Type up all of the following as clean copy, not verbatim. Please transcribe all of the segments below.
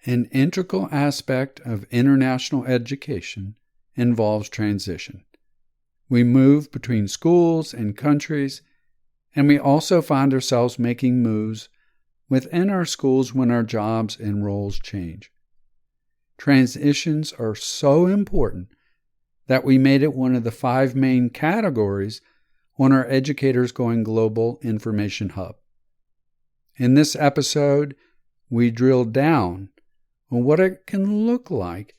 An integral aspect of international education involves transition. We move between schools and countries, and we also find ourselves making moves within our schools when our jobs and roles change. Transitions are so important that we made it one of the 5 main categories on our Educators Going Global Information Hub. In this episode, we drill down on what it can look like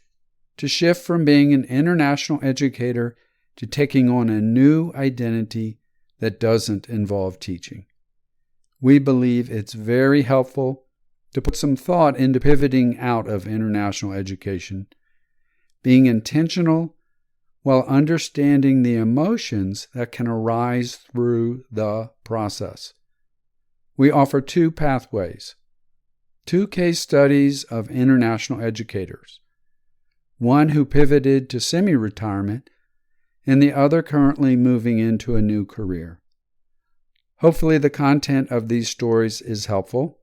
to shift from being an international educator to taking on a new identity that doesn't involve teaching. We believe it's very helpful to put some thought into pivoting out of international education, being intentional while understanding the emotions that can arise through the process. We offer 2 pathways, 2 case studies of international educators, one who pivoted to semi-retirement and the other currently moving into a new career. Hopefully the content of these stories is helpful.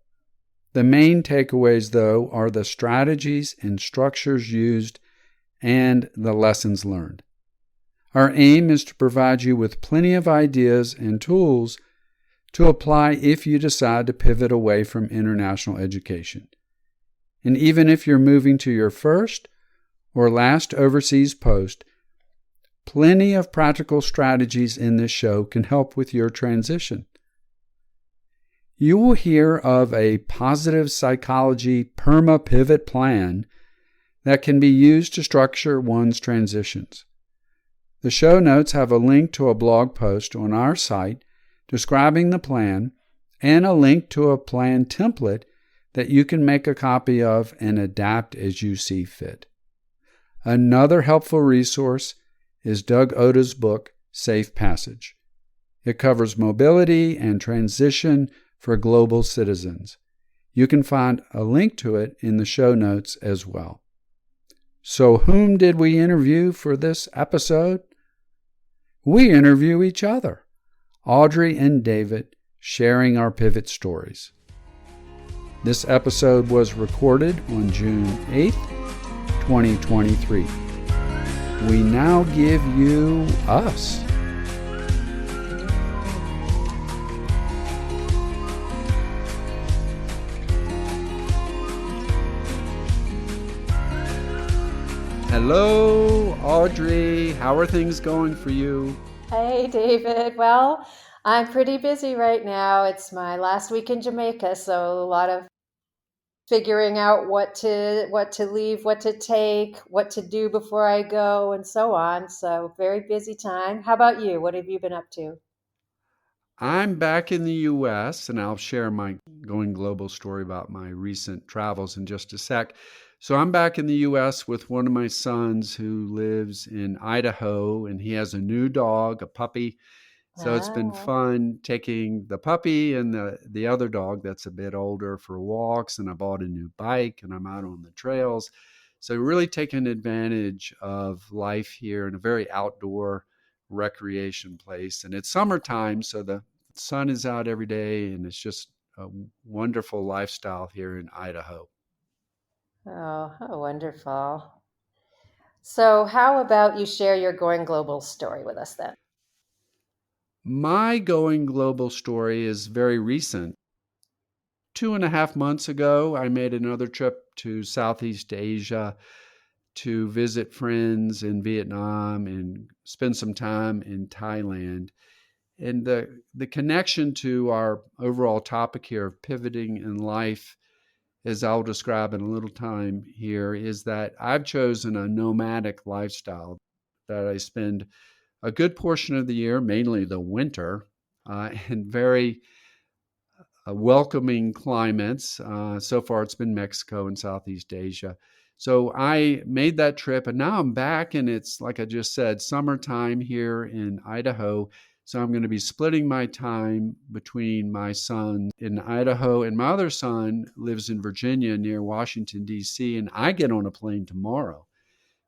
The main takeaways, though, are the strategies and structures used and the lessons learned. Our aim is to provide you with plenty of ideas and tools to apply if you decide to pivot away from international education. And even if you're moving to your first or last overseas post, plenty of practical strategies in this show can help with your transition. You will hear of a positive psychology perma-pivot plan that can be used to structure one's transitions. The show notes have a link to a blog post on our site describing the plan and a link to a plan template that you can make a copy of and adapt as you see fit. Another helpful resource is Doug Oda's book, Safe Passage. It covers mobility and transition for global citizens. You can find a link to it in the show notes as well. So whom did we interview for this episode? We interview each other, Audrey and David, sharing our pivot stories. This episode was recorded on June 8th, 2023. We now give you us. Hello, Audrey. How are things going for you? Hey, David. Well, I'm pretty busy right now. It's my last week in Jamaica, so a lot of figuring out what to leave, what to take, what to do before I go, and so on. So very busy time. How about you? What have you been up to? I'm back in the U.S., and I'll share my Going Global story about my recent travels in just a sec. So I'm back in the U.S. with one of my sons who lives in Idaho, and he has a new dog, a puppy. So it's been Ah, fun taking the puppy and the other dog that's a bit older for walks, and I bought a new bike, and I'm out on the trails. So really taking advantage of life here in a very outdoor recreation place. And it's summertime, so the sun is out every day, and it's just a wonderful lifestyle here in Idaho. how wonderful. So how about you share your Going Global story with us then? My Going Global story is very recent. 2.5 months ago, I made another trip to Southeast Asia to visit friends in Vietnam and spend some time in Thailand. And the connection to our overall topic here of pivoting in life, as I'll describe in a little time here, is that I've chosen a nomadic lifestyle that I spend a good portion of the year, mainly the winter, in very welcoming climates. So far, it's been Mexico and Southeast Asia. So I made that trip, and now I'm back, and it's, like I just said, summertime here in Idaho. So I'm going to be splitting my time between my son in Idaho, and my other son lives in Virginia near Washington, D.C., and I get on a plane tomorrow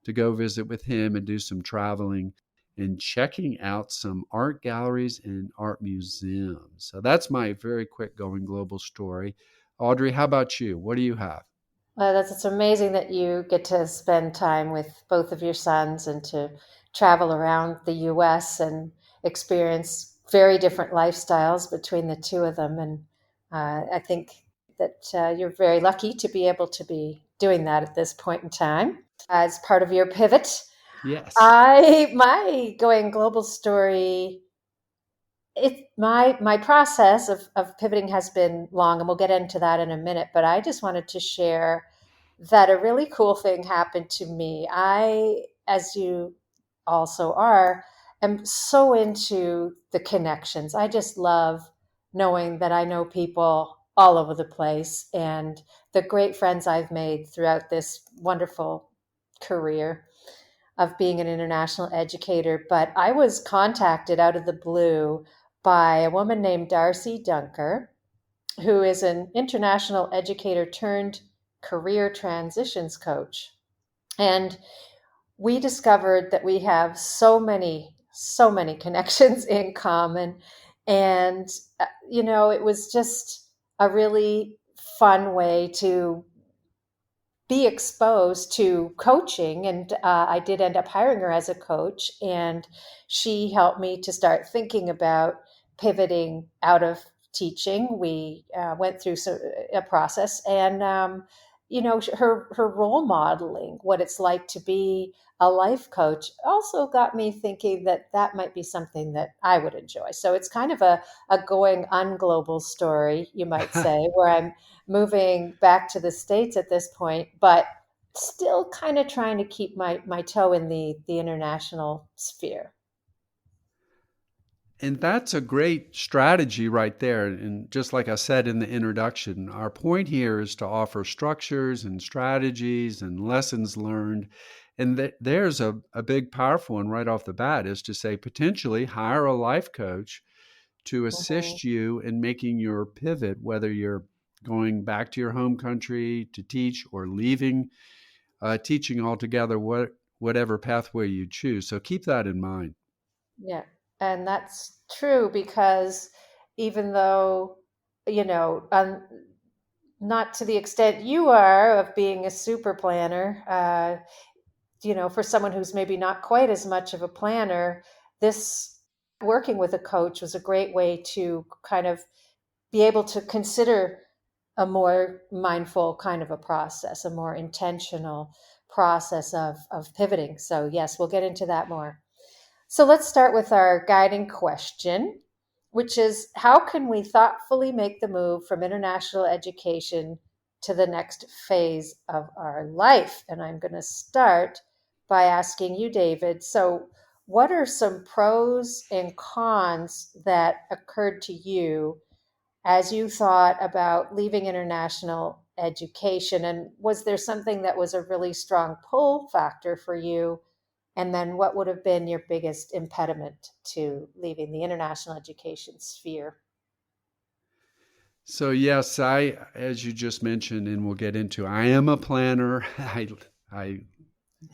to go visit with him and do some traveling and checking out some art galleries and art museums. So that's my very quick Going Global story. Audrey, how about you? What do you have? That's it's amazing that you get to spend time with both of your sons and to travel around the U.S. and experience very different lifestyles between the two of them. And I think that you're very lucky to be able to be doing that at this point in time as part of your pivot. Yes. I my going global story, it my process of pivoting has been long, and we'll get into that in a minute, but I just wanted to share that a really cool thing happened to me. I, as you also are, am so into the connections. I just love knowing that I know people all over the place and the great friends I've made throughout this wonderful career of being an international educator. But I was contacted out of the blue by a woman named Darcy Dunker, who is an international educator turned career transitions coach. And we discovered that we have so many connections in common. And, it was just a really fun way to be exposed to coaching. And I did end up hiring her as a coach. And she helped me to start thinking about pivoting out of teaching. We went through a process. And, her role modeling, what it's like to be a life coach, also got me thinking that that might be something that I would enjoy. So it's kind of a going unglobal story, you might say, where I'm moving back to the States at this point, but still kind of trying to keep my toe in the international sphere. And that's a great strategy right there. And just like I said in the introduction, our point here is to offer structures and strategies and lessons learned. And there's a big, powerful one right off the bat is to say potentially hire a life coach to Mhm. assist you in making your pivot, whether you're going back to your home country to teach or leaving teaching altogether, whatever pathway you choose. So keep that in mind. Yeah, and that's true because even though, you know, not to the extent you are of being a super planner, for someone who's maybe not quite as much of a planner, this working with a coach was a great way to kind of be able to consider a more mindful kind of a process, a more intentional process of pivoting. So, yes, we'll get into that more. So, let's start with our guiding question, which is how can we thoughtfully make the move from international education to the next phase of our life? And I'm going to start by asking you, David. So, what are some pros and cons that occurred to you as you thought about leaving international education? And was there something that was a really strong pull factor for you? And then what would have been your biggest impediment to leaving the international education sphere? So yes, as you just mentioned, and we'll get into, I am a planner. I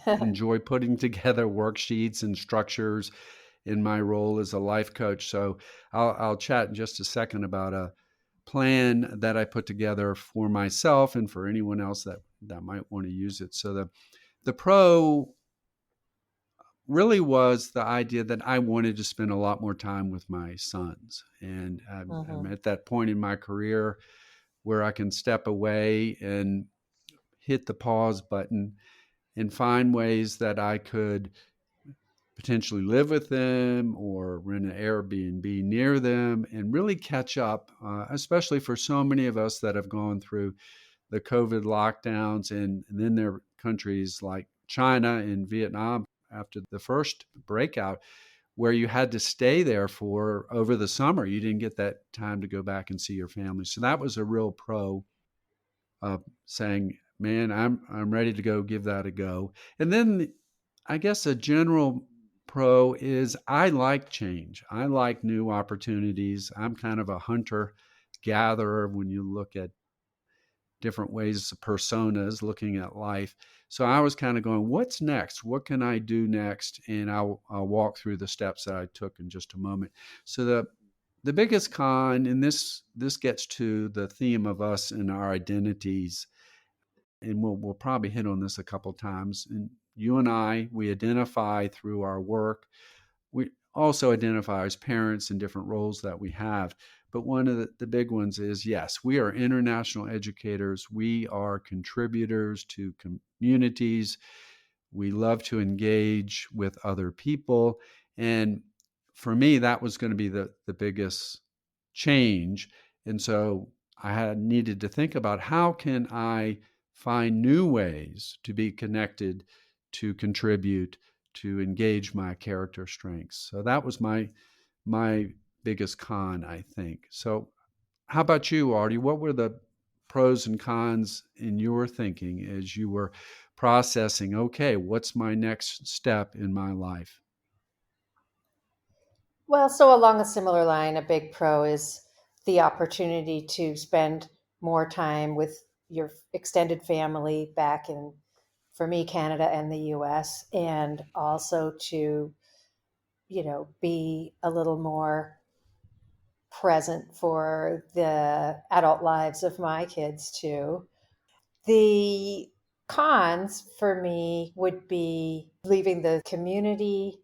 enjoy putting together worksheets and structures in my role as a life coach. So I'll chat in just a second about a plan that I put together for myself and for anyone else that might want to use it. So the pro really was the idea that I wanted to spend a lot more time with my sons. And I'm Mhm. at that point in my career where I can step away and hit the pause button and find ways that I could potentially live with them or rent an Airbnb near them and really catch up, especially for so many of us that have gone through the COVID lockdowns and then there are countries like China and Vietnam after the first breakout where you had to stay there for over the summer. You didn't get that time to go back and see your family. So that was a real pro saying, "Man, I'm ready to go give that a go." And then I guess a general pro is I like change. I like new opportunities. I'm kind of a hunter gatherer when you look at different ways, personas, looking at life. So I was kind of going, what's next? What can I do next? And I'll walk through the steps that I took in just a moment. So the biggest con, and this gets to the theme of us and our identities. and we'll probably hit on this a couple times. And you and I, we identify through our work. We also identify as parents in different roles that we have. But one of the big ones is yes, we are international educators. We are contributors to communities. We love to engage with other people. And for me, that was going to be the biggest change. And so I had needed to think about how can I find new ways to be connected, to contribute, to engage my character strengths. So that was my biggest con, I think. So how about you, Artie? What were the pros and cons in your thinking as you were processing, okay, what's my next step in my life? Well, so along a similar line, a big pro is the opportunity to spend more time with your extended family back in, for me, Canada and the US, and also to, be a little more present for the adult lives of my kids too. The cons for me would be leaving the community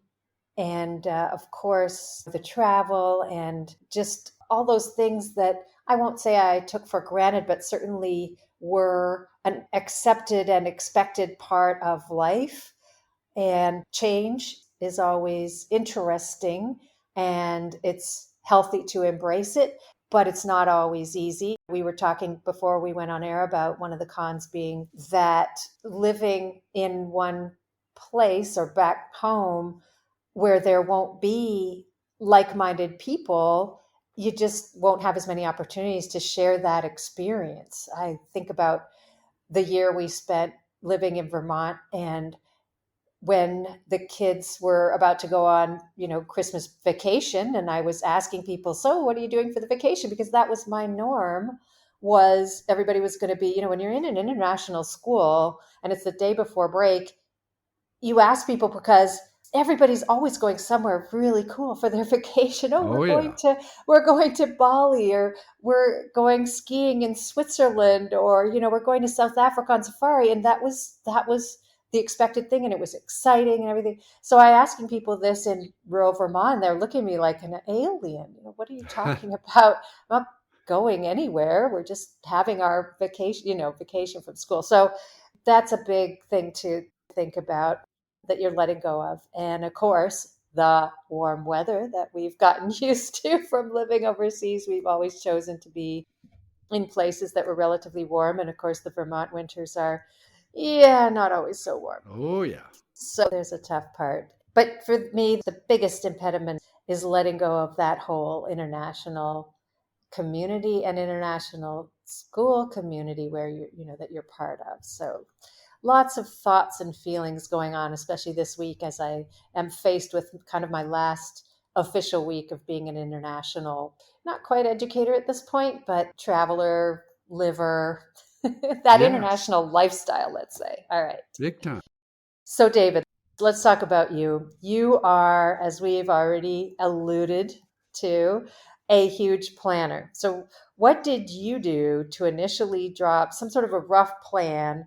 and, of course, the travel and just all those things that I won't say I took for granted, but certainly were an accepted and expected part of life. And change is always interesting and it's healthy to embrace it, but it's not always easy. We were talking before we went on air about one of the cons being that living in one place or back home where there won't be like minded people, you just won't have as many opportunities to share that experience. I think about the year we spent living in Vermont, and when the kids were about to go on, Christmas vacation, and I was asking people, so what are you doing for the vacation? Because that was my norm, was everybody was going to be, when you're in an international school and it's the day before break, you ask people because everybody's always going somewhere really cool for their vacation. Oh, Oh, we're going yeah. to we're going to Bali, or we're going skiing in Switzerland, or we're going to South Africa on safari, and that was the expected thing, and it was exciting and everything. So I asking people this in rural Vermont, and they're looking at me like an alien. What are you talking about? I'm not going anywhere. We're just having our vacation, vacation from school. So that's a big thing to think about, that you're letting go of. And of course, the warm weather that we've gotten used to from living overseas. We've always chosen to be in places that were relatively warm. And of course, the Vermont winters are, yeah, not always so warm. Oh, yeah. So there's a tough part. But for me, the biggest impediment is letting go of that whole international community and international school community where that you're part of. So lots of thoughts and feelings going on, especially this week as I am faced with kind of my last official week of being an international, not quite educator at this point, but traveler, liver, that Yes. international lifestyle, let's say. All right. Big time. So, David, let's talk about you. You are, as we've already alluded to, a huge planner. So, what did you do to initially drop some sort of a rough plan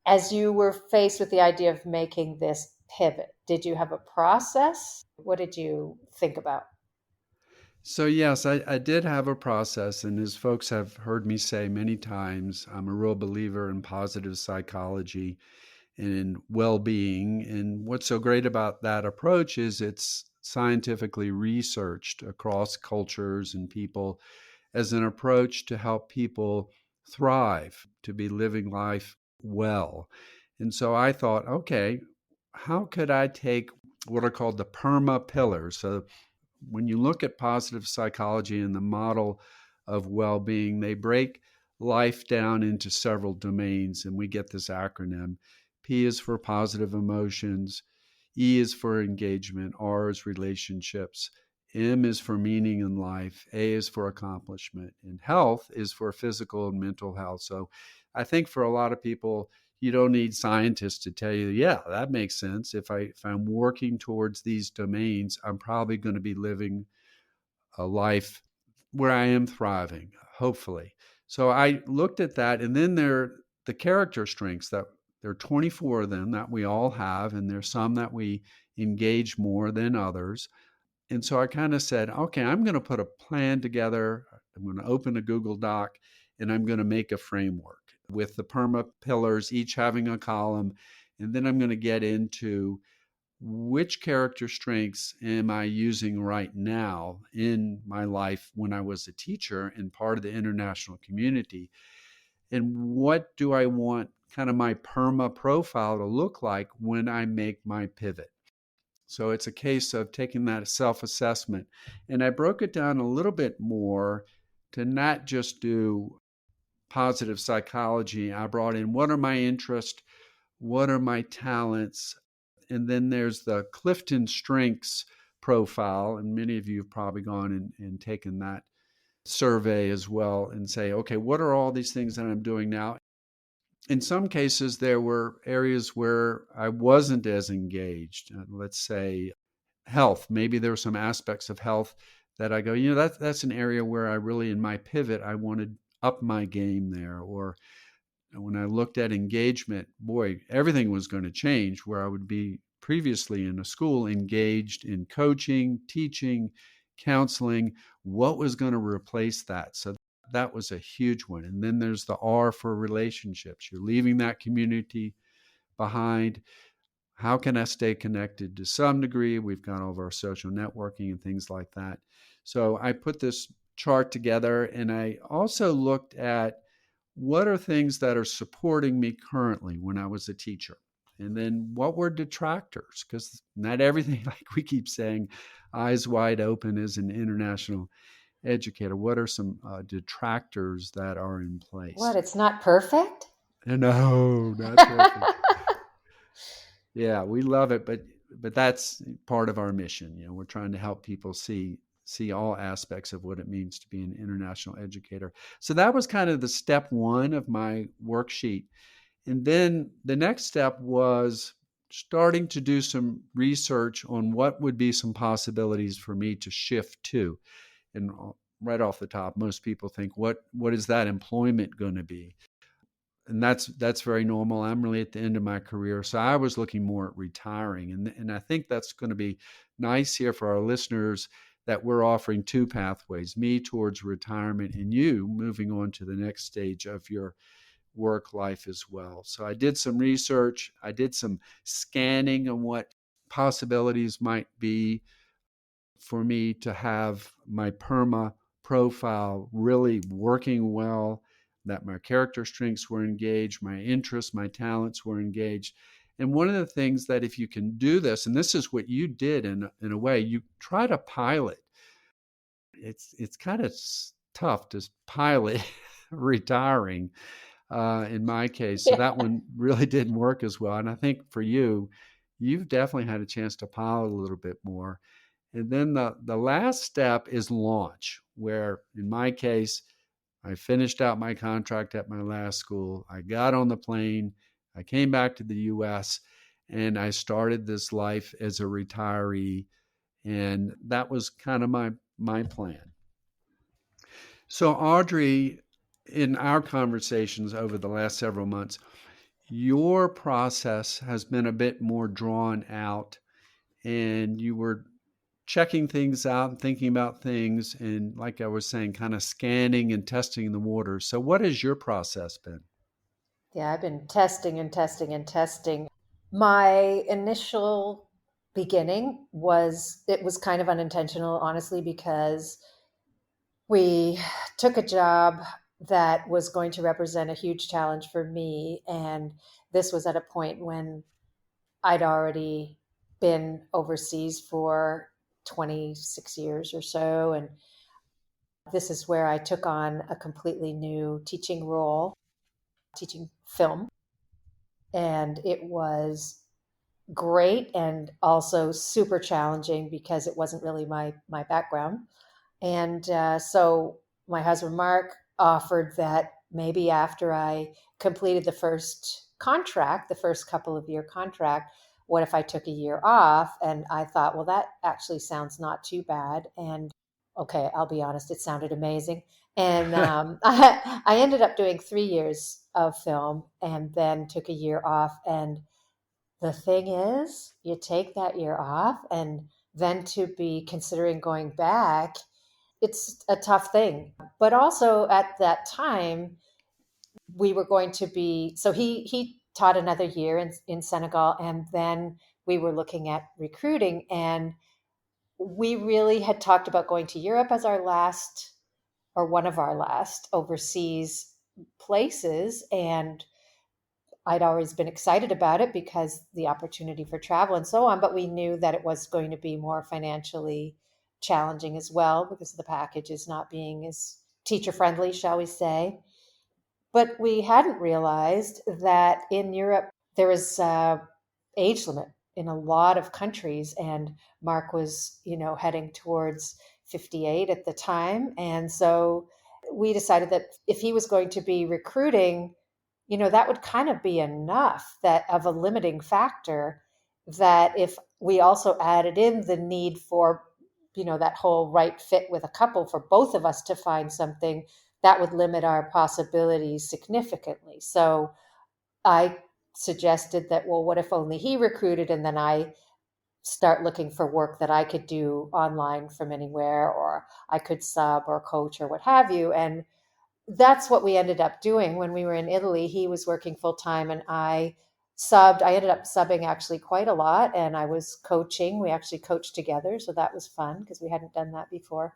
as you were faced with the idea of making this pivot? Did you have a process? What did you think about? So, yes, I did have a process. And as folks have heard me say many times, I'm a real believer in positive psychology and in well being. And what's so great about that approach is it's scientifically researched across cultures and people as an approach to help people thrive, to be living life well. And so I thought, okay, how could I take what are called the PERMA pillars? So when you look at positive psychology and the model of well being, they break life down into several domains, and we get this acronym. P is for positive emotions, E is for engagement, R is relationships, M is for meaning in life, A is for accomplishment, and health is for physical and mental health. So I think for a lot of people, you don't need scientists to tell you, yeah, that makes sense. If I'm working towards these domains, I'm probably going to be living a life where I am thriving, hopefully. So I looked at that, and then the character strengths that there are 24 of them that we all have, and there's some that we engage more than others. And so I kind of said, okay, I'm going to put a plan together. I'm going to open a Google Doc and I'm going to make a framework with the PERMA pillars, each having a column. And then I'm going to get into which character strengths am I using right now in my life when I was a teacher and part of the international community? And what do I want kind of my PERMA profile to look like when I make my pivot? So it's a case of taking that self assessment. And I broke it down a little bit more to not just do positive psychology. I brought in what are my interests, what are my talents, and then there's the Clifton Strengths profile. And many of you have probably gone and taken that survey as well and say, okay, what are all these things that I'm doing now? In some cases, there were areas where I wasn't as engaged. Let's say health. Maybe there were some aspects of health that I go, that's an area where I really, in my pivot, I wanted up my game there. Or when I looked at engagement, boy, everything was going to change where I would be previously in a school engaged in coaching, teaching, counseling. What was going to replace that? So that was a huge one. And then there's the R for relationships. You're leaving that community behind. How can I stay connected to some degree? We've got all of our social networking and things like that. So I put this chart together, and I also looked at what are things that are supporting me currently when I was a teacher? And then what were detractors? Because not everything, like we keep saying, eyes wide open as an international educator. What are some detractors that are in place? What, it's not perfect? No, not perfect. Yeah, we love it, but that's part of our mission. We're trying to help people see all aspects of what it means to be an international educator. So that was kind of the step one of my worksheet. And then the next step was starting to do some research on what would be some possibilities for me to shift to. And right off the top, most people think, what is that employment going to be? And that's very normal. I'm really at the end of my career, so I was looking more at retiring, and I think that's going to be nice here for our listeners that we're offering two pathways: me towards retirement, and you moving on to the next stage of your work life as well. So I did some research, I did some scanning on what possibilities might be for me to have my PERMA profile really working well, that my character strengths were engaged, my interests, my talents were engaged. And one of the things that if you can do this, and this is what you did in a way, you try to pilot. It's kind of tough to pilot retiring in my case. So Yeah. that one really didn't work as well. And I think for you, you've definitely had a chance to pilot a little bit more. And then the last step is launch, where in my case, I finished out my contract at my last school. I got on the plane. I came back to the US and I started this life as a retiree. And that was kind of my plan. So, Audrey, in our conversations over the last several months, your process has been a bit more drawn out, and you were checking things out and thinking about things, and like I was saying, kind of scanning and testing the waters. So, what has your process been? Yeah, I've been testing and testing and testing. My initial beginning was kind of unintentional, honestly, because we took a job that was going to represent a huge challenge for me. And this was at a point when I'd already been overseas for 26 years or so. And this is where I took on a completely new teaching role, teaching film. And it was great and also super challenging because it wasn't really my background. And so my husband, Mark, offered that maybe after I completed the first contract, the first couple of year contract, what if I took a year off? And I thought, well, that actually sounds not too bad. And okay, I'll be honest, it sounded amazing. And I ended up doing 3 years of film and then took a year off. And the thing is, you take that year off and then to be considering going back, it's a tough thing. But also at that time, we were going to be, so he taught another year in Senegal, and then we were looking at recruiting, and we really had talked about going to Europe as our last or one of our last overseas places. And I'd always been excited about it because the opportunity for travel and so on, but we knew that it was going to be more financially challenging as well because of the packages not being as teacher friendly, shall we say. But we hadn't realized that in Europe there was age limit in a lot of countries, and Mark was, heading towards 58 at the time, and so we decided that if he was going to be recruiting, that would kind of be enough that of a limiting factor. That if we also added in the need for, that whole right fit with a couple for both of us to find something, that would limit our possibilities significantly. So I suggested that, well, what if only he recruited and then I start looking for work that I could do online from anywhere, or I could sub or coach or what have you. And that's what we ended up doing when we were in Italy. He was working full time and I subbed. I ended up subbing actually quite a lot, and I was coaching. We actually coached together. So that was fun because we hadn't done that before.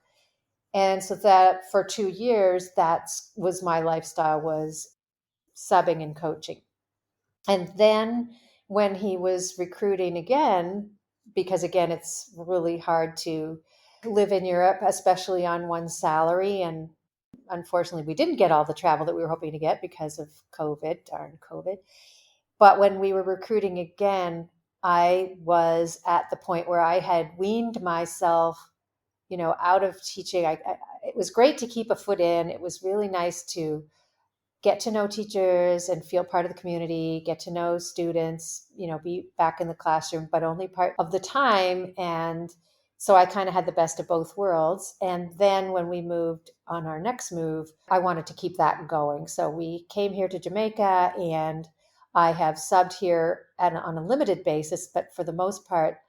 And so that for 2 years, that was my lifestyle, was subbing and coaching. And then when he was recruiting again, because again, it's really hard to live in Europe, especially on one salary. And unfortunately, we didn't get all the travel that we were hoping to get because of COVID, darn COVID. But when we were recruiting again, I was at the point where I had weaned myself, out of teaching. It was great to keep a foot in. It was really nice to get to know teachers and feel part of the community, get to know students, be back in the classroom, but only part of the time. And so I kind of had the best of both worlds. And then when we moved on our next move, I wanted to keep that going. So we came here to Jamaica, and I have subbed here on a limited basis, but for the most part,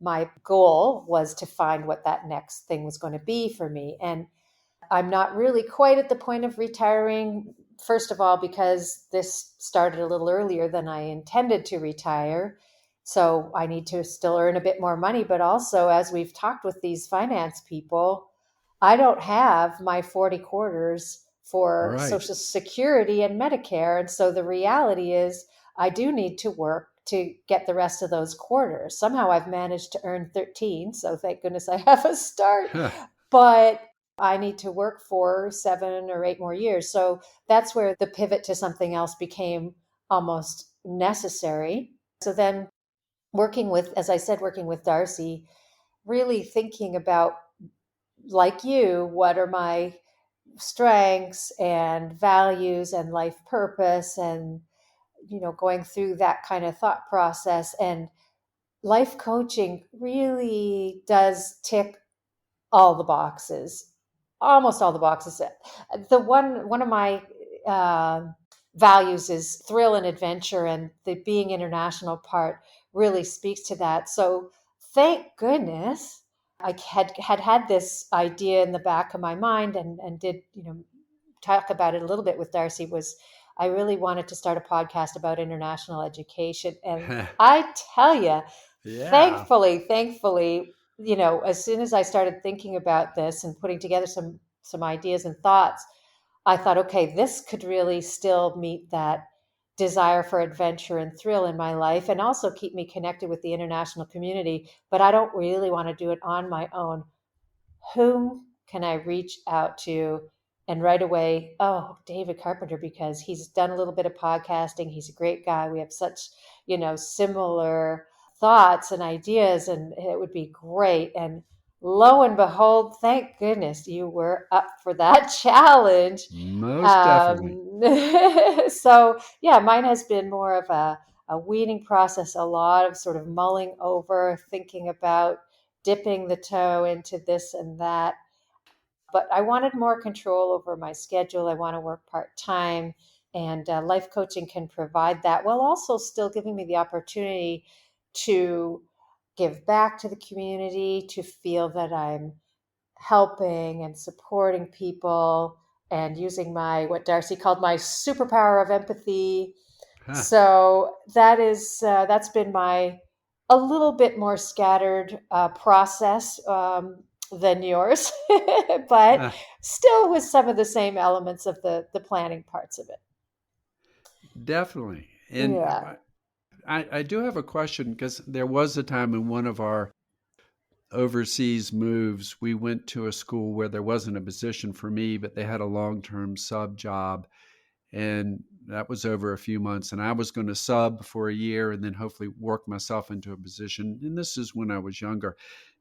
my goal was to find what that next thing was going to be for me. And I'm not really quite at the point of retiring. First of all, because this started a little earlier than I intended to retire. So I need to still earn a bit more money. But also, as we've talked with these finance people, I don't have my 40 quarters for Right. Social Security and Medicare. And so the reality is, I do need to work to get the rest of those quarters. Somehow I've managed to earn 13. So thank goodness I have a start. But I need to work for 7 or 8 more years. So that's where the pivot to something else became almost necessary. So then as I said, working with Darcy, really thinking about, like you, what are my strengths and values and life purpose, and, going through that kind of thought process. And life coaching really does tick all the boxes, almost all the boxes. The one of my values is thrill and adventure, and the being international part really speaks to that. So thank goodness I had this idea in the back of my mind, and did talk about it a little bit with Darcy. Was I really wanted to start a podcast about international education, and I tell you, Yeah. thankfully, as soon as I started thinking about this and putting together some ideas and thoughts, I thought, okay, this could really still meet that desire for adventure and thrill in my life, and also keep me connected with the international community. But I don't really want to do it on my own. Whom can I reach out to? And right away, oh, David Carpenter, because he's done a little bit of podcasting. He's a great guy. We have such, similar thoughts and ideas, and it would be great. And lo and behold, thank goodness you were up for that challenge. Most definitely. So, yeah, mine has been more of a weeding process, a lot of sort of mulling over, thinking about dipping the toe into this and that. but I wanted more control over my schedule. I want to work part-time, and life coaching can provide that while also still giving me the opportunity to give back to the community, to feel that I'm helping and supporting people and using my, what Darcy called my superpower of empathy. Huh. So that's been my a little bit more scattered process than yours, but Huh. still with some of the same elements of the planning parts of it. Definitely. And Yeah. I do have a question because there was a time in one of our overseas moves, we went to a school where there wasn't a position for me, but they had a long term sub job. And that was over a few months. And I was going to sub for a year and then hopefully work myself into a position. And this is when I was younger.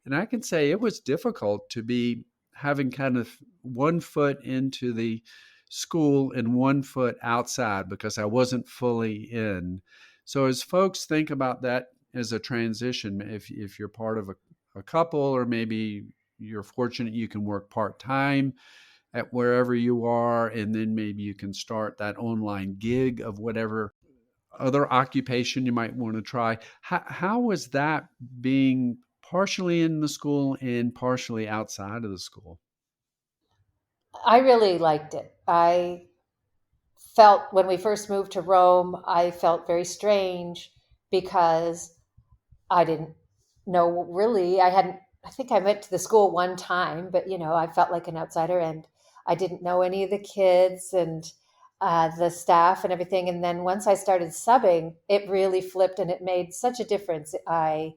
And I can say it was difficult to be having kind of one foot into the school and one foot outside because I wasn't fully in. So as folks think about that as a transition, if you're part of a couple, or maybe you're fortunate you can work part time at wherever you are, and then maybe you can start that online gig of whatever other occupation you might want to try. How was that being partially in the school and partially outside of the school? I really liked it. I felt when we first moved to Rome, I felt very strange because I didn't know really. I think I went to the school one time, but I felt like an outsider and I didn't know any of the kids and the staff and everything. And then once I started subbing, it really flipped and it made such a difference. I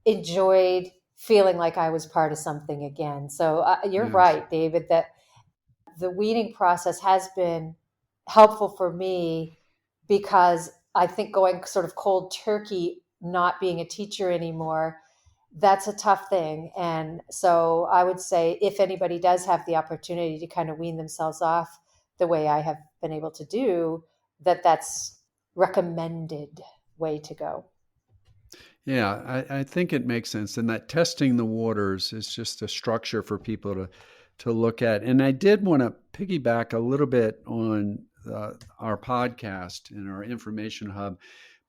enjoyed feeling like I was part of something again. So you're Yes. right, David, that the weaning process has been helpful for me because I think going sort of cold turkey, not being a teacher anymore, that's a tough thing. And so I would say if anybody does have the opportunity to kind of wean themselves off the way I have been able to do, that's recommended way to go. Yeah, I think it makes sense. And that testing the waters is just a structure for people to look at. And I did want to piggyback a little bit on our podcast and our information hub,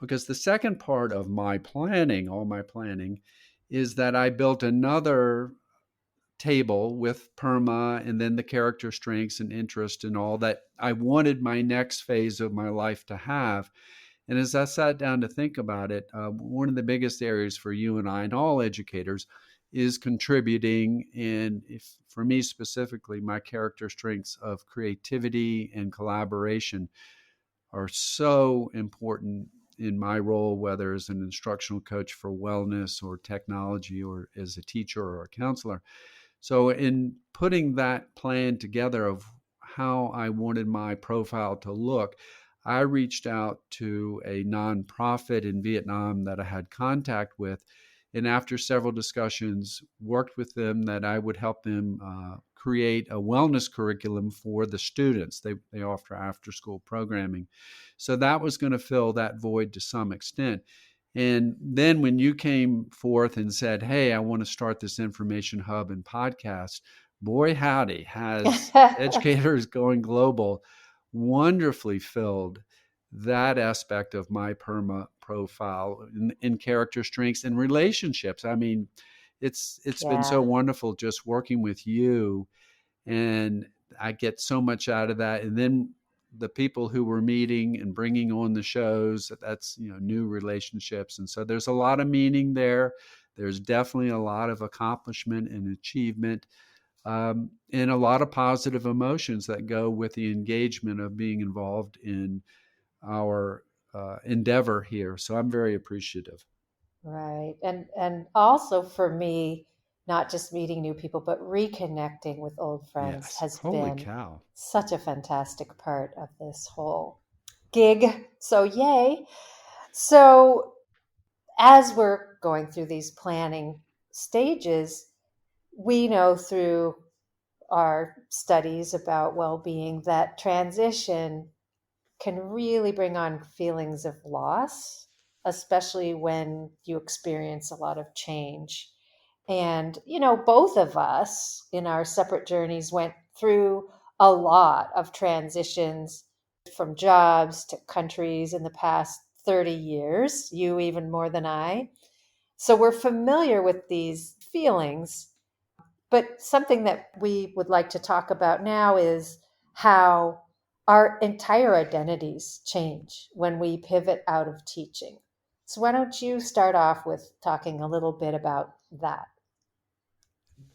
because the second part of my planning, all my planning, is that I built another table with PERMA and then the character strengths and interest and all that I wanted my next phase of my life to have. And as I sat down to think about it, one of the biggest areas for you and I and all educators is contributing. And if for me specifically, my character strengths of creativity and collaboration are so important in my role, whether as an instructional coach for wellness or technology or as a teacher or a counselor. So, in putting that plan together of how I wanted my profile to look, I reached out to a nonprofit in Vietnam that I had contact with. And after several discussions, worked with them that I would help them create a wellness curriculum for the students. They offer after school programming. So that was going to fill that void to some extent. And then when you came forth and said, "Hey, I want to start this information hub and podcast," boy, howdy, has Educators Going Global wonderfully filled that aspect of my PERMA profile in character strengths and relationships. I mean, it's been so Yeah, wonderful just working with you, and I get so much out of that. And then the people who we're meeting and bringing on the shows, that's new relationships, and so there's a lot of meaning there. There's definitely a lot of accomplishment and achievement, and a lot of positive emotions that go with the engagement of being involved in our endeavor here. So I'm very appreciative. right. And also for me, not just meeting new people, but reconnecting with old friends Yes. has Holy been cow. such a fantastic part of this whole gig. So yay. So as we're going through these planning stages, we know through our studies about well-being that transition can really bring on feelings of loss, especially when you experience a lot of change. And, both of us in our separate journeys went through a lot of transitions from jobs to countries in the past 30 years, you even more than I. So we're familiar with these feelings. But something that we would like to talk about now is how our entire identities change when we pivot out of teaching. So, why don't you start off with talking a little bit about that?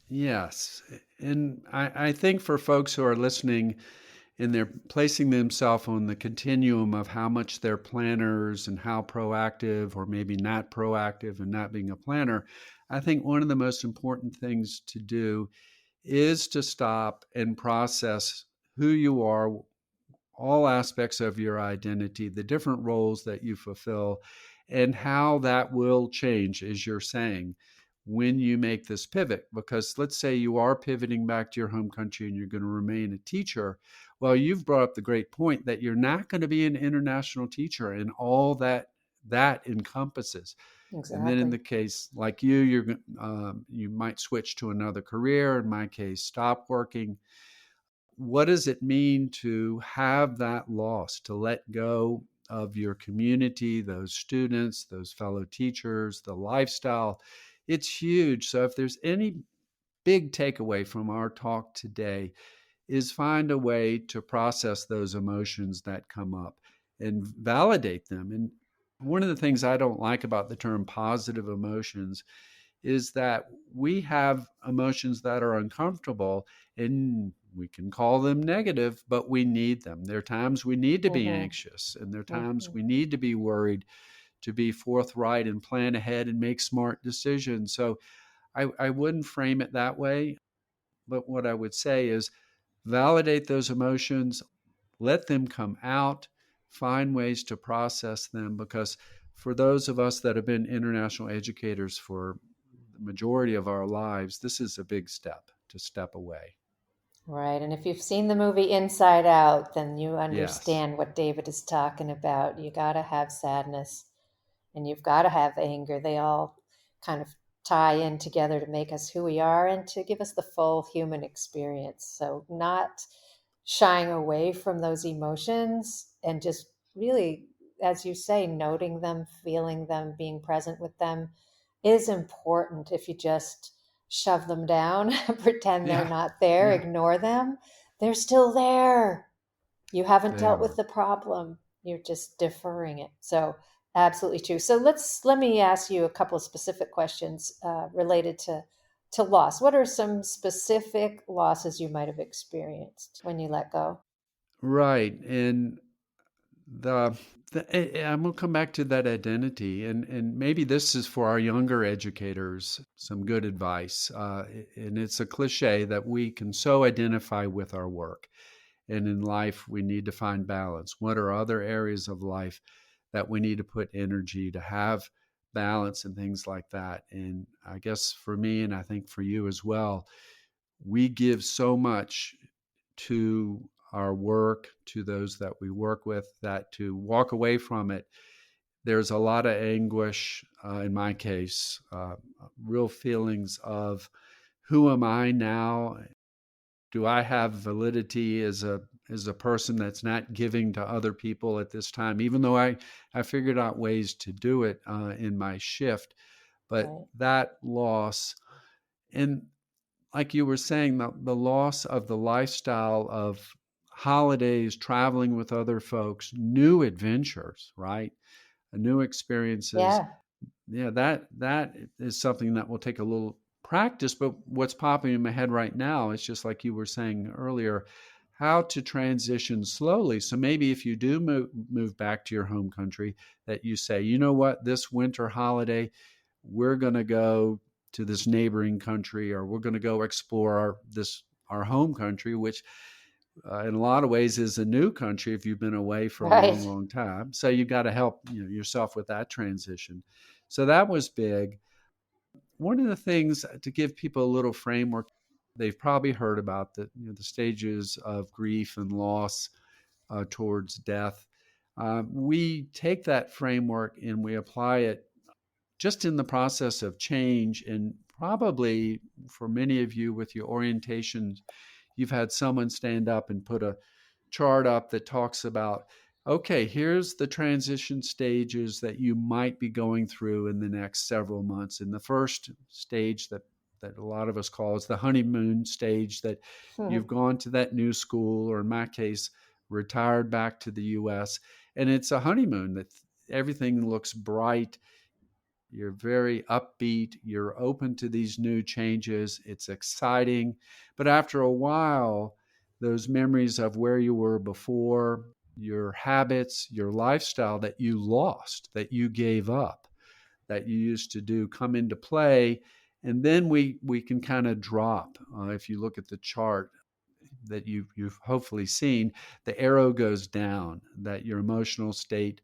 Yes. And I think for folks who are listening and they're placing themselves on the continuum of how much they're planners and how proactive or maybe not proactive and not being a planner, I think one of the most important things to do is to stop and process who you are, all aspects of your identity, the different roles that you fulfill, and how that will change, as you're saying, when you make this pivot. Because let's say you are pivoting back to your home country and you're going to remain a teacher. Well, you've brought up the great point that you're not going to be an international teacher and all that encompasses. And then in Exactly. the case like you might switch to another career. In my case, stop working. What does it mean to have that loss, to let go of your community, those students, those fellow teachers, the lifestyle? It's huge. So if there's any big takeaway from our talk today, is find a way to process those emotions that come up and validate them. And one of the things I don't like about the term positive emotions is that we have emotions that are uncomfortable and we can call them negative, but we need them. There are times we need to be Hmm. anxious, and there are times Hmm. we need to be worried, to be forthright and plan ahead and make smart decisions. So I wouldn't frame it that way, but what I would say is validate those emotions, let them come out, find ways to process them, because for those of us that have been international educators for the majority of our lives, this is a big step to step away. Right. And if you've seen the movie Inside Out, then you Yes. understand what David is talking about. You got to have sadness and you've got to have anger. They all kind of tie in together to make us who we are and to give us the full human experience. So, not shying away from those emotions and just really, as you say, noting them, feeling them, being present with them is important. If you just shove them down, pretend they're Yeah. not there, Yeah. ignore them, they're still there. You haven't They dealt with are. the problem. You're just deferring it. So absolutely true. So let me ask you a couple of specific questions related to loss. What are some specific losses you might have experienced when you let go? Right. And the, I'm going to come back to that identity, and maybe this is for our younger educators some good advice. And it's a cliche that we can so identify with our work. And in life, we need to find balance. What are other areas of life that we need to put energy to have balance and things like that? And I guess for me, and I think for you as well, we give so much to our work, to those that we work with, that to walk away from it, there's a lot of anguish, in my case, real feelings of who am I now? Do I have validity as a person that's not giving to other people at this time? Even though I figured out ways to do it in my shift, but Right. that loss, and like you were saying, the loss of the lifestyle of holidays, traveling with other folks, new adventures, right? New experiences. Yeah. Yeah, that is something that will take a little practice, but what's popping in my head right now is just like you were saying earlier, how to transition slowly. So maybe if you do move back to your home country, that you say, you know what, this winter holiday, we're going to go to this neighboring country, or we're going to go explore our home country, which in a lot of ways is a new country if you've been away for a long, Right. long time. So you've got to help yourself with that transition. So that was big. One of the things to give people a little framework, they've probably heard about the stages of grief and loss towards death. We take that framework and we apply it just in the process of change and probably for many of you with your orientations, you've had someone stand up and put a chart up that talks about, okay, here's the transition stages that you might be going through in the next several months. And the first stage that a lot of us call is the honeymoon stage, that you've gone to that new school, or in my case, retired back to the US. And it's a honeymoon that everything looks bright. You're very upbeat. You're open to these new changes. It's exciting. But after a while, those memories of where you were before, your habits, your lifestyle that you lost, that you gave up, that you used to do come into play. And then we can kind of drop. If you look at the chart that you've hopefully seen, the arrow goes down, that your emotional state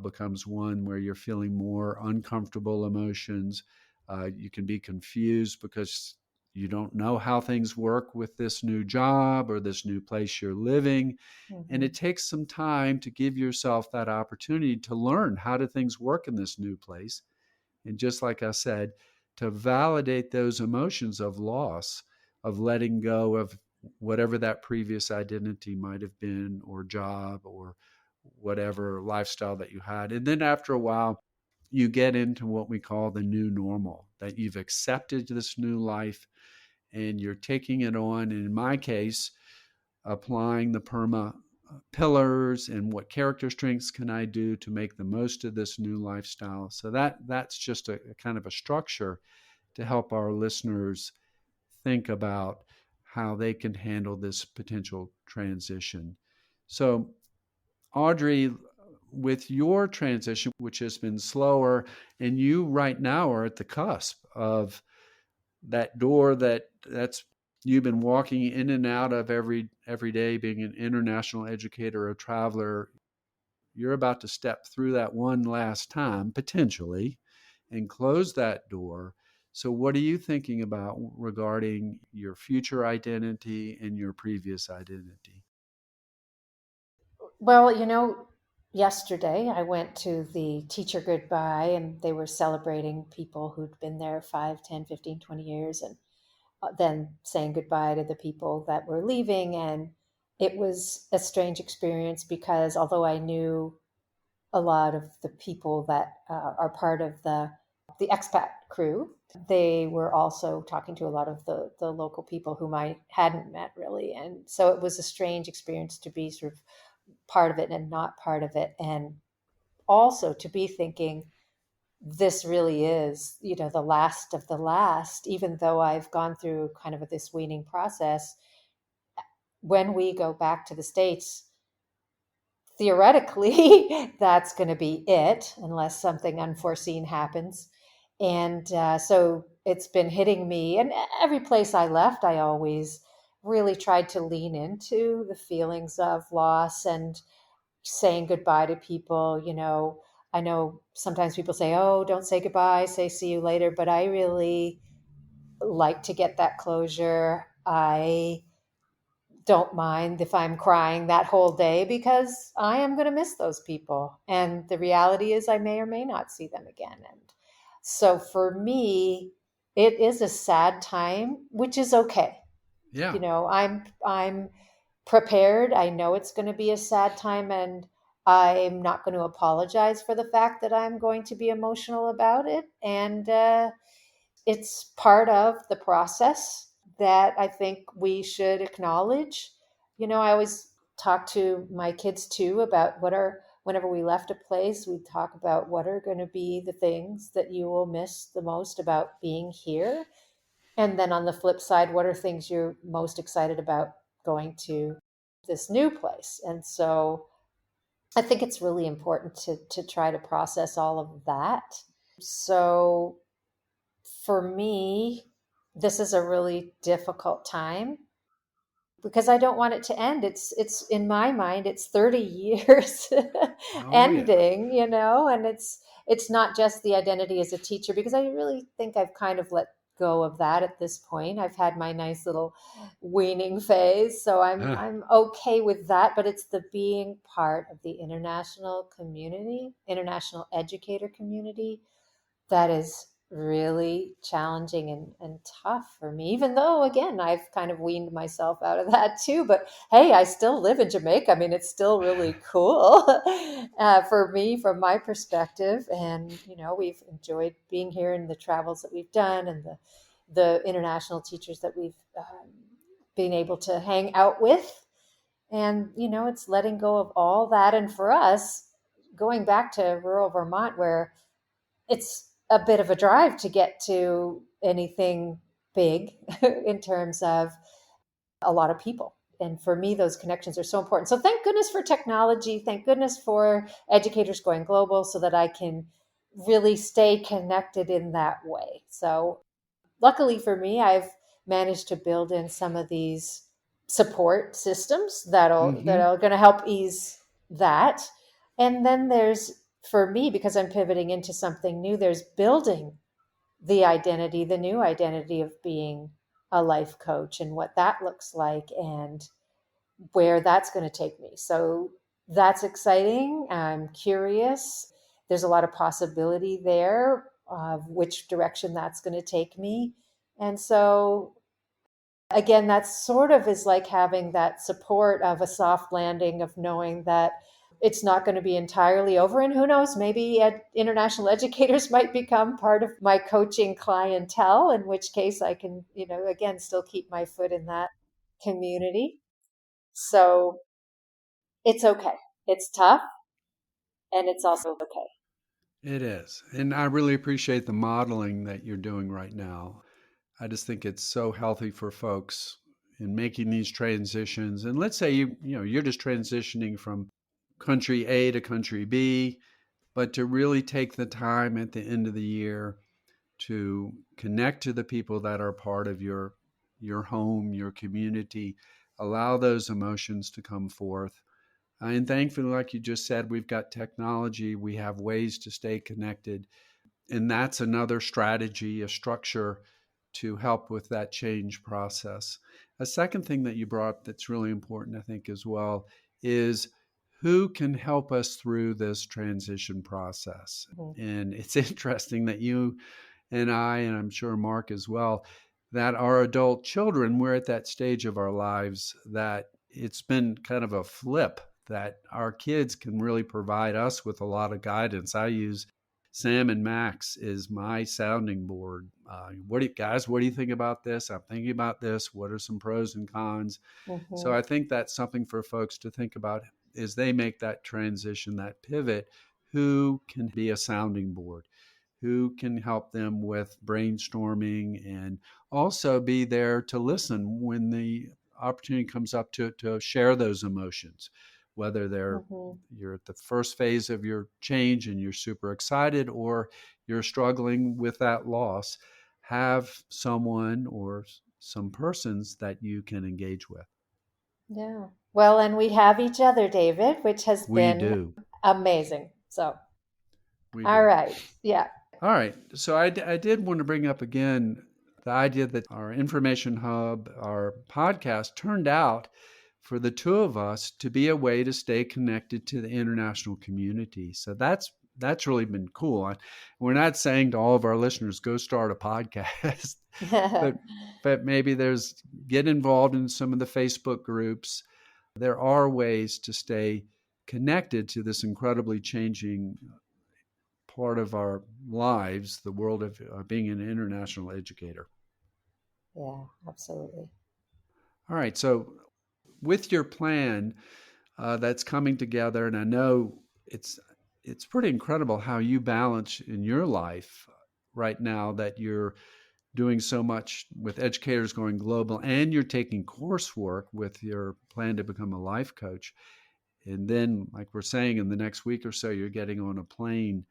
becomes one where you're feeling more uncomfortable emotions. You can be confused because you don't know how things work with this new job or this new place you're living. And Mm-hmm. it takes some time to give yourself that opportunity to learn how do things work in this new place. And just like I said, to validate those emotions of loss, of letting go of whatever that previous identity might have been, or job, or whatever lifestyle that you had. And then after a while, you get into what we call the new normal, that you've accepted this new life and you're taking it on. And in my case, applying the PERMA pillars and what character strengths can I do to make the most of this new lifestyle. So that's just a kind of a structure to help our listeners think about how they can handle this potential transition. So, Audrey, with your transition, which has been slower, and you right now are at the cusp of that door that's you've been walking in and out of every day, being an international educator, a traveler. You're about to step through that one last time, potentially, and close that door. So, what are you thinking about regarding your future identity and your previous identity? Well, yesterday I went to the teacher goodbye and they were celebrating people who'd been there 5, 10, 15, 20 years, and then saying goodbye to the people that were leaving. And it was a strange experience because although I knew a lot of the people that are part of the expat crew, they were also talking to a lot of the local people whom I hadn't met really. And so it was a strange experience to be sort of part of it and not part of it. And also to be thinking, this really is, the last of the last, even though I've gone through kind of this weaning process. When we go back to the States, theoretically, that's going to be it, unless something unforeseen happens. And so it's been hitting me. And every place I left, I always really tried to lean into the feelings of loss and saying goodbye to people. I know sometimes people say, oh, don't say goodbye, say see you later. But I really like to get that closure. I don't mind if I'm crying that whole day because I am going to miss those people. And the reality is, I may or may not see them again. And so for me, it is a sad time, which is okay. Yeah. I'm prepared. I know it's going to be a sad time, and I'm not going to apologize for the fact that I'm going to be emotional about it. And it's part of the process that I think we should acknowledge. I always talk to my kids too about whenever we left a place, we talk about what are going to be the things that you will miss the most about being here. And then on the flip side, what are things you're most excited about going to this new place? And so I think it's really important to try to process all of that. So for me, this is a really difficult time because I don't want it to end. It's in my mind, it's 30 years Oh, yeah. ending, and it's not just the identity as a teacher, because I really think I've kind of let go of that at this point. I've had my nice little weaning phase, so I'm Huh. I'm okay with that, but it's the being part of the international educator community that is really challenging and tough for me, even though, again, I've kind of weaned myself out of that too. But hey, I still live in Jamaica. I mean, it's still really cool for me from my perspective. And, we've enjoyed being here and the travels that we've done and the international teachers that we've been able to hang out with. And, it's letting go of all that. And for us, going back to rural Vermont, where it's a bit of a drive to get to anything big in terms of a lot of people. And for me, those connections are so important. So thank goodness for technology. Thank goodness for educators going global so that I can really stay connected in that way. So luckily for me, I've managed to build in some of these support systems that Mm-hmm. are going to help ease that. And then there's, for me, because I'm pivoting into something new, there's building the new identity of being a life coach and what that looks like and where that's going to take me. So that's exciting. I'm curious. There's a lot of possibility there of which direction that's going to take me. And so, again, that sort of is like having that support of a soft landing, of knowing that it's not going to be entirely over. And who knows, maybe international educators might become part of my coaching clientele, in which case I can, again, still keep my foot in that community. So it's okay. It's tough and it's also okay. It is. And I really appreciate the modeling that you're doing right now. I just think it's so healthy for folks in making these transitions. And let's say you're just transitioning from country A to country B, but to really take the time at the end of the year to connect to the people that are part of your home, your community, allow those emotions to come forth. And thankfully, like you just said, we've got technology, we have ways to stay connected. And that's another strategy, a structure to help with that change process. A second thing that you brought that's really important, I think, as well, is who can help us through this transition process. Mhm. And it's interesting that you and I, and I'm sure Mark as well, that our adult children, we're at that stage of our lives that it's been kind of a flip that our kids can really provide us with a lot of guidance. I use Sam and Max is my sounding board. What do you guys? What do you think about this? I'm thinking about this. What are some pros and cons? So Mhm. I think that's something for folks to think about as they make that transition, that pivot. Who can be a sounding board? Who can help them with brainstorming and also be there to listen when the opportunity comes up to share those emotions, whether Mhm. you're at the first phase of your change and you're super excited or you're struggling with that loss. Have someone or some persons that you can engage with. Yeah. Well, and we have each other, David, which has We been do. amazing. So, We all do. right. Yeah. All right. So I did want to bring up again the idea that our information hub, our podcast, turned out for the two of us to be a way to stay connected to the international community. So that's really been cool. We're not saying to all of our listeners go start a podcast, but maybe there's get involved in some of the Facebook groups. There are ways to stay connected to this incredibly changing part of our lives, the world of being an international educator. Yeah, absolutely. All right. So, with your plan that's coming together, and I know it's pretty incredible how you balance in your life right now that you're doing so much with educators going global and you're taking coursework with your plan to become a life coach. And then, like we're saying, in the next week or so, you're getting on a plane.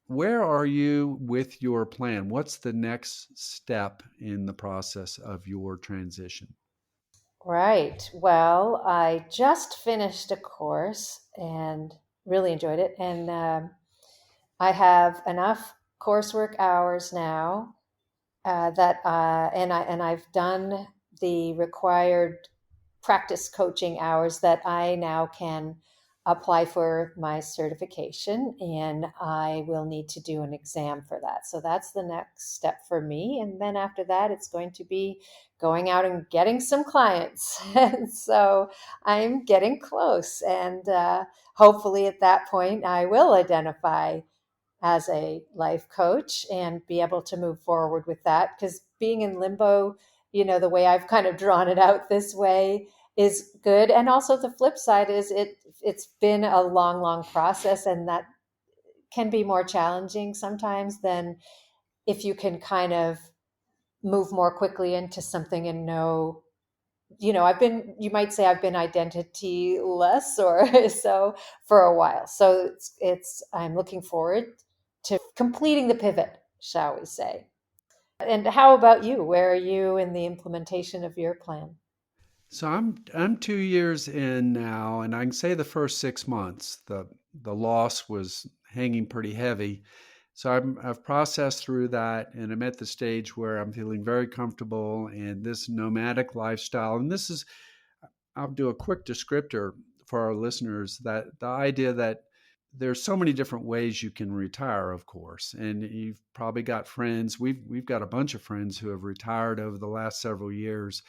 Where are you with your plan? What's the next step in the process of your transition? Right. Well, I just finished a course and really enjoyed it. And I have enough coursework hours now and I've done the required practice coaching hours that I now can apply for my certification, and I will need to do an exam for that. So that's the next step for me. And then after that, it's going to be going out and getting some clients. And so I'm getting close. And hopefully at that point, I will identify as a life coach and be able to move forward with that. Because being in limbo, the way I've kind of drawn it out this way is good. And also the flip side is it's been a long process, and that can be more challenging sometimes than if you can kind of move more quickly into something and know, you might say I've been identity less or so for a while. So I'm looking forward to completing the pivot, shall we say. And how about you? Where are you in the implementation of your plan? So I'm 2 years in now, and I can say the first 6 months the loss was hanging pretty heavy. So I've processed through that, and I'm at the stage where I'm feeling very comfortable in this nomadic lifestyle. And this is, I'll do a quick descriptor for our listeners, that the idea that there's so many different ways you can retire, of course. And you've probably got friends. We've got a bunch of friends who have retired over the last several years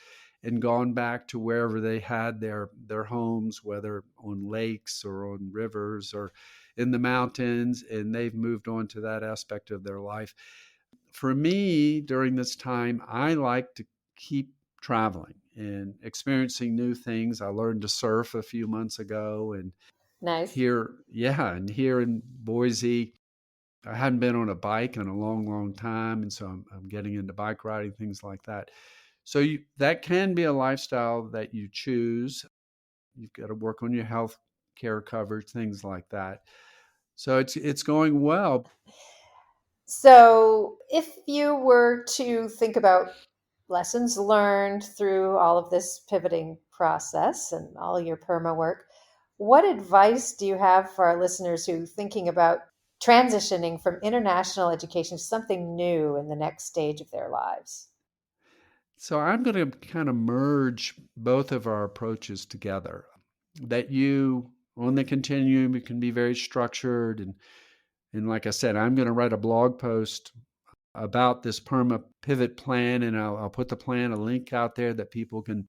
and gone back to wherever they had their homes, whether on lakes or on rivers or in the mountains, and they've moved on to that aspect of their life. For me, during this time, I like to keep traveling and experiencing new things. I learned to surf a few months ago, and Nice. here in Boise, I hadn't been on a bike in a long time, and so I'm getting into bike riding, things like that. So that can be a lifestyle that you choose. You've got to work on your health care coverage, things like that. So it's going well. So, if you were to think about lessons learned through all of this pivoting process and all your perma work, what advice do you have for our listeners who are thinking about transitioning from international education to something new in the next stage of their lives? So I'm going to kind of merge both of our approaches together. That you on the continuum, you can be very structured, and like I said, I'm going to write a blog post about this perma pivot plan, and I'll put the plan, a link out there that people can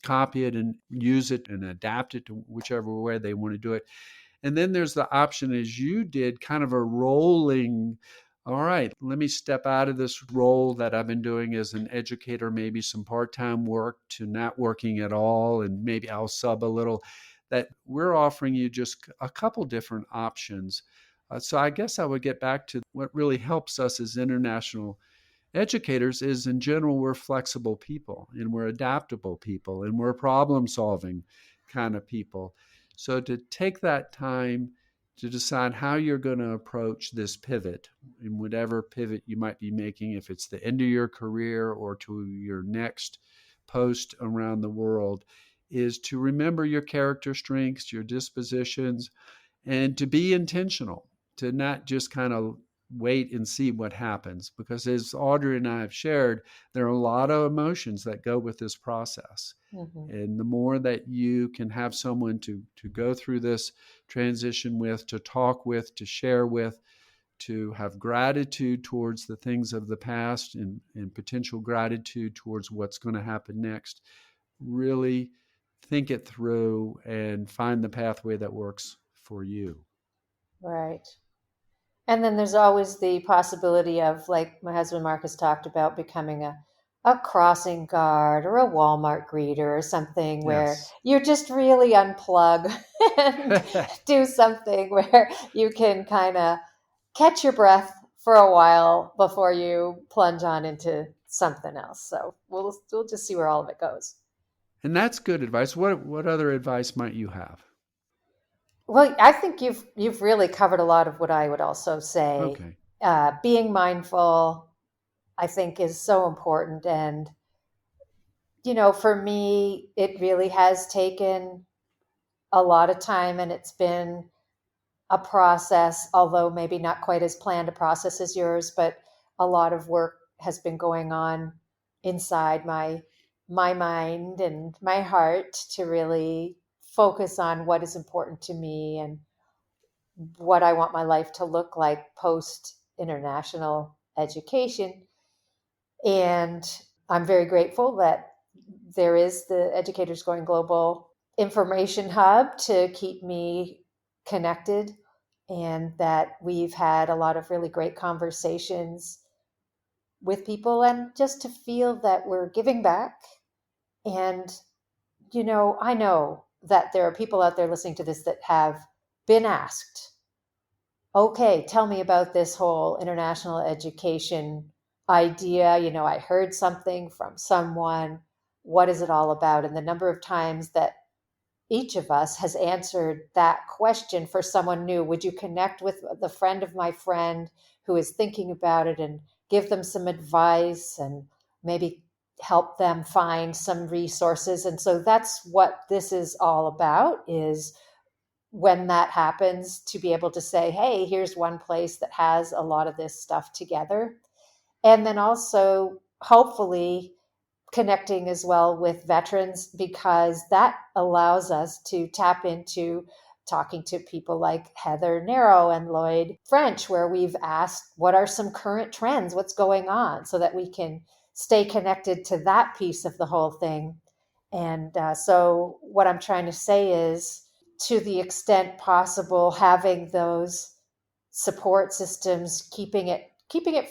copy it and use it and adapt it to whichever way they want to do it. And then there's the option, as you did, kind of a rolling, all right, let me step out of this role that I've been doing as an educator, maybe some part-time work, to not working at all, and maybe I'll sub a little. That we're offering you just a couple different options. So I guess I would get back to what really helps us as international educators is, in general, we're flexible people and we're adaptable people and we're problem solving kind of people. So to take that time to decide how you're going to approach this pivot, in whatever pivot you might be making, if it's the end of your career or to your next post around the world, is to remember your character strengths, your dispositions, and to be intentional, to not just kind of wait and see what happens. Because as Audrey and I have shared, there are a lot of emotions that go with this process. Hmm. And the more that you can have someone to go through this transition with, to talk with, to share with, to have gratitude towards the things of the past, and potential gratitude towards what's going to happen next, really think it through and find the pathway that works for you. Right. And then there's always the possibility of, like my husband Mark has talked about, becoming a crossing guard or a Walmart greeter or something where Yes. you just really unplug and do something where you can kind of catch your breath for a while before you plunge on into something else. So we'll just see where all of it goes. And that's good advice. What other advice might you have? Well, I think you've really covered a lot of what I would also say. Okay. Being mindful, I think, is so important. And, for me, it really has taken a lot of time, and it's been a process, although maybe not quite as planned a process as yours, but a lot of work has been going on inside my mind and my heart to really focus on what is important to me and what I want my life to look like post international education. And I'm very grateful that there is the Educators Going Global information hub to keep me connected, and that we've had a lot of really great conversations with people, and just to feel that we're giving back. And, I know that there are people out there listening to this that have been asked, okay, tell me about this whole international education idea. I heard something from someone. What is it all about? And the number of times that each of us has answered that question for someone new. Would you connect with the friend of my friend who is thinking about it and give them some advice and maybe help them find some resources? And so that's what this is all about, is when that happens, to be able to say, hey, here's one place that has a lot of this stuff together. And then also, hopefully, connecting as well with veterans, because that allows us to tap into talking to people like Heather Narrow and Lloyd French, where we've asked, what are some current trends? What's going on? So that we can stay connected to that piece of the whole thing. And so what I'm trying to say is, to the extent possible, having those support systems, keeping it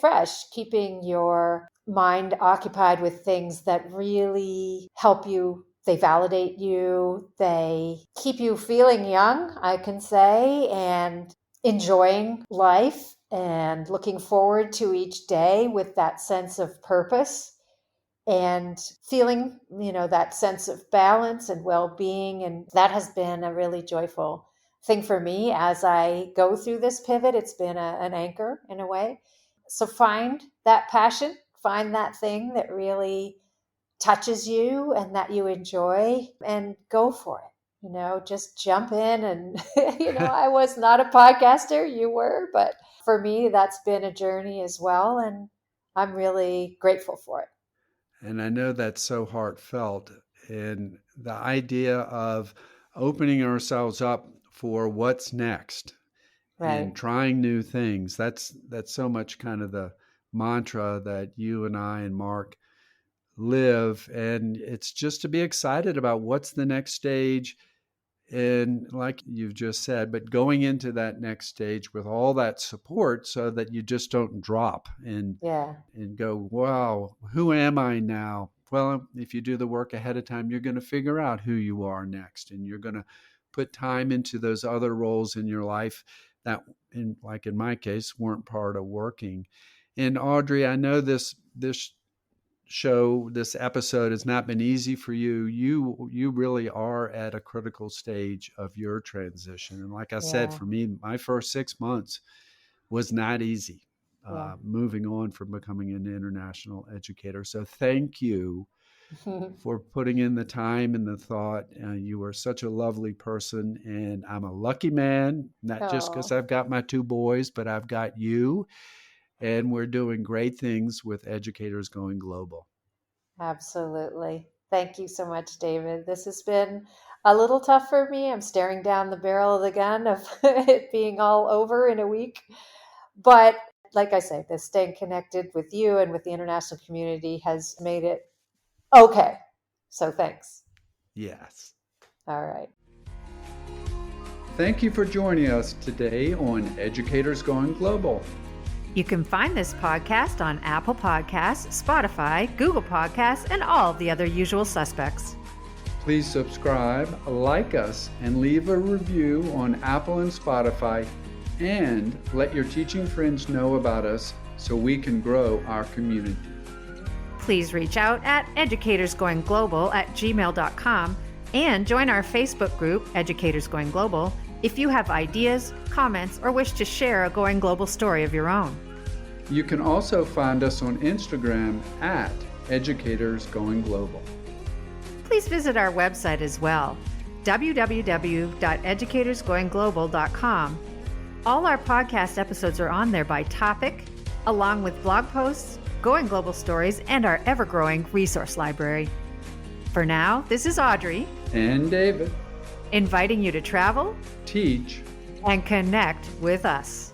fresh, keeping your mind occupied with things that really help you. They validate you. They keep you feeling young, I can say, and enjoying life and looking forward to each day with that sense of purpose and feeling, that sense of balance and well-being. And that has been a really joyful thing for me as I go through this pivot. It's been an anchor in a way. So find that passion, find that thing that really touches you and that you enjoy, and go for it. Just jump in. And, I was not a podcaster, you were, but for me, that's been a journey as well. And I'm really grateful for it. And I know that's so heartfelt. And the idea of opening ourselves up for what's next, Right. and trying new things, that's so much kind of the mantra that you and I and Mark live. And it's just to be excited about what's the next stage. And like you've just said, but going into that next stage with all that support so that you just don't drop and go, wow, who am I now? Well, if you do the work ahead of time, you're going to figure out who you are next, and you're going to put time into those other roles in your life that, like in my case, weren't part of working. And Audrey, I know this show, this episode has not been easy for you. You really are at a critical stage of your transition. And like I said, for me, my first 6 months was not easy, moving on from becoming an international educator. So thank you for putting in the time and the thought. You are such a lovely person, and I'm a lucky man, not just because I've got my 2 boys, but I've got you. And we're doing great things with Educators Going Global. Absolutely. Thank you so much, David. This has been a little tough for me. I'm staring down the barrel of the gun of it being all over in a week. But like I say, the staying connected with you and with the international community has made it okay. So thanks. Yes. All right. Thank you for joining us today on Educators Going Global. You can find this podcast on Apple Podcasts, Spotify, Google Podcasts, and all the other usual suspects. Please subscribe, like us, and leave a review on Apple and Spotify, and let your teaching friends know about us so we can grow our community. Please reach out at educatorsgoingglobal@gmail.com and join our Facebook group, Educators Going Global, if you have ideas, comments, or wish to share a Going Global story of your own. You can also find us on Instagram at Educators Going Global. Please visit our website as well, www.educatorsgoingglobal.com. All our podcast episodes are on there by topic, along with blog posts, Going Global stories, and our ever-growing resource library. For now, this is Audrey and David inviting you to travel, teach, and connect with us.